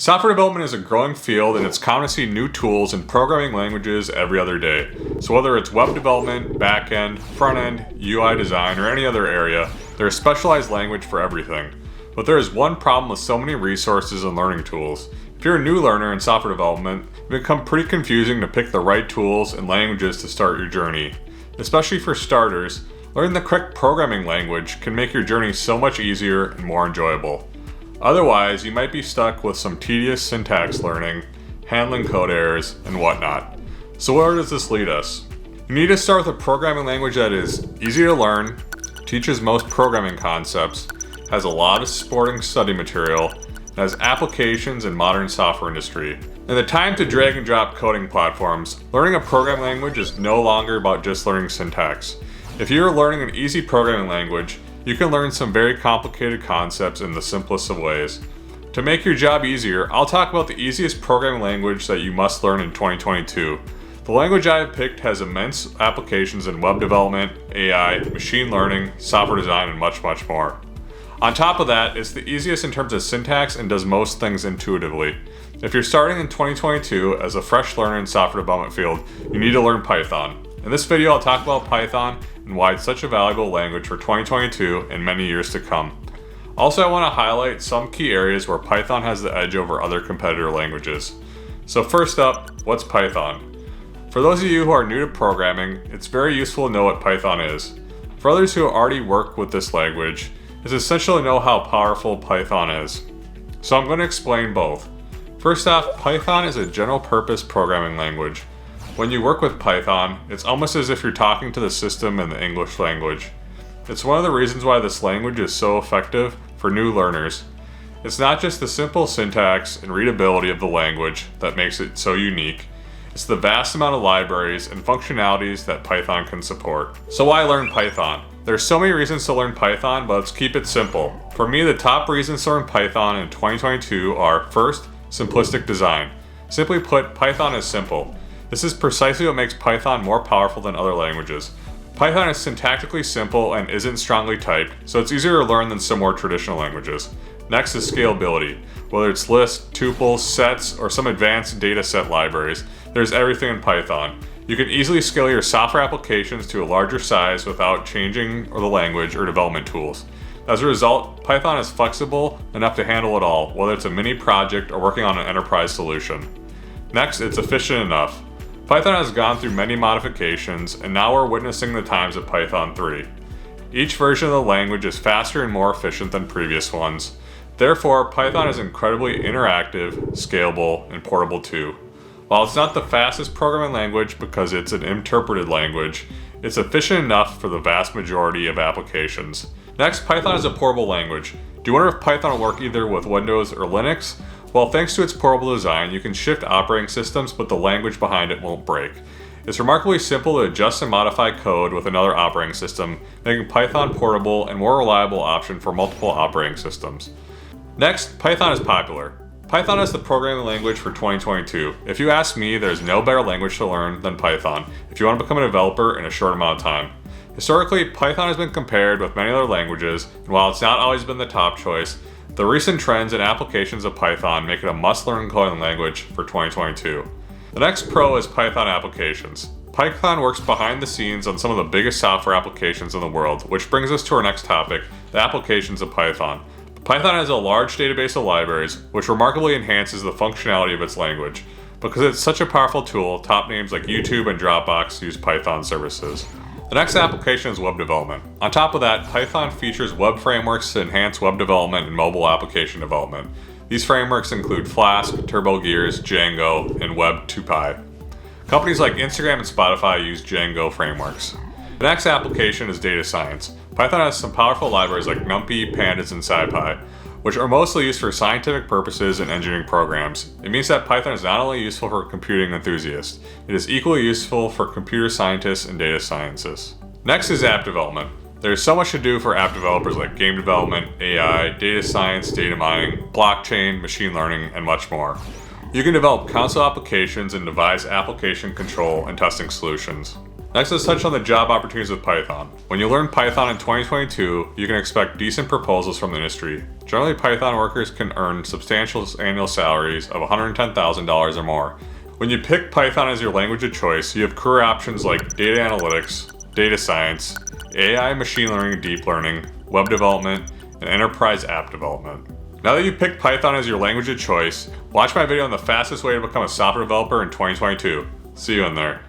Software development is a growing field, and it's common to see new tools and programming languages every other day. So whether it's web development, back-end, front-end, UI design, or any other area, there's a specialized language for everything. But there is one problem with so many resources and learning tools. If you're a new learner in software development, it can become pretty confusing to pick the right tools and languages to start your journey. Especially for starters, learning the correct programming language can make your journey so much easier and more enjoyable. Otherwise, you might be stuck with some tedious syntax learning, handling code errors, and whatnot. So where does this lead us? You need to start with a programming language that is easy to learn, teaches most programming concepts, has a lot of supporting study material, and has applications in modern software industry. In the time to drag and drop coding platforms, learning a programming language is no longer about just learning syntax. If you're learning an easy programming language, you can learn some very complicated concepts in the simplest of ways. To make your job easier, I'll talk about the easiest programming language that you must learn in 2022. The language I have picked has immense applications in web development, AI, machine learning, software design, and much, much more. On top of that, it's the easiest in terms of syntax and does most things intuitively. If you're starting in 2022 as a fresh learner in software development field, you need to learn Python. In this video, I'll talk about Python and why it's such a valuable language for 2022 and many years to come. Also, I want to highlight some key areas where Python has the edge over other competitor languages. So first up, what's Python? For those of you who are new to programming, it's very useful to know what Python is. For others who already work with this language, it's essential to know how powerful Python is. So I'm going to explain both. First off, Python is a general purpose programming language. When you work with Python, it's almost as if you're talking to the system in the English language. It's one of the reasons why this language is so effective for new learners. It's not just the simple syntax and readability of the language that makes it so unique. It's the vast amount of libraries and functionalities that Python can support. So why learn Python? There's so many reasons to learn Python, but let's keep it simple. For me, the top reasons to learn Python in 2022 are, first, simplistic design. Simply put, Python is simple. This is precisely what makes Python more powerful than other languages. Python is syntactically simple and isn't strongly typed, so it's easier to learn than some more traditional languages. Next is scalability. Whether it's lists, tuples, sets, or some advanced data set libraries, there's everything in Python. You can easily scale your software applications to a larger size without changing the language or development tools. As a result, Python is flexible enough to handle it all, whether it's a mini project or working on an enterprise solution. Next, it's efficient enough. Python has gone through many modifications, and now we're witnessing the times of Python 3. Each version of the language is faster and more efficient than previous ones. Therefore, Python is incredibly interactive, scalable, and portable too. While it's not the fastest programming language because it's an interpreted language, it's efficient enough for the vast majority of applications. Next, Python is a portable language. Do you wonder if Python will work either with Windows or Linux? Well, thanks to its portable design, you can shift operating systems, but the language behind it won't break. It's remarkably simple to adjust and modify code with another operating system, making Python portable and more reliable option for multiple operating systems. Next, Python is popular. Python is the programming language for 2022. If you ask me, there's no better language to learn than Python if you want to become a developer in a short amount of time. Historically, Python has been compared with many other languages, and while it's not always been the top choice, the recent trends and applications of Python make it a must-learn coding language for 2022. The next pro is Python applications. Python works behind the scenes on some of the biggest software applications in the world, which brings us to our next topic, the applications of Python. Python has a large database of libraries, which remarkably enhances the functionality of its language. Because it's such a powerful tool, top names like YouTube and Dropbox use Python services. The next application is web development. On top of that, Python features web frameworks to enhance web development and mobile application development. These frameworks include Flask, TurboGears, Django, and Web2Py. Companies like Instagram and Spotify use Django frameworks. The next application is data science. Python has some powerful libraries like NumPy, Pandas, and SciPy, which are mostly used for scientific purposes and engineering programs. It means that Python is not only useful for computing enthusiasts, it is equally useful for computer scientists and data scientists. Next is app development. There's so much to do for app developers like game development, AI, data science, data mining, blockchain, machine learning, and much more. You can develop console applications and devise application control and testing solutions. Next, let's touch on the job opportunities with Python. When you learn Python in 2022, you can expect decent proposals from the industry. Generally, Python workers can earn substantial annual salaries of $110,000 or more. When you pick Python as your language of choice, you have career options like data analytics, data science, AI, machine learning, deep learning, web development, and enterprise app development. Now that you've picked Python as your language of choice, watch my video on the fastest way to become a software developer in 2022. See you in there.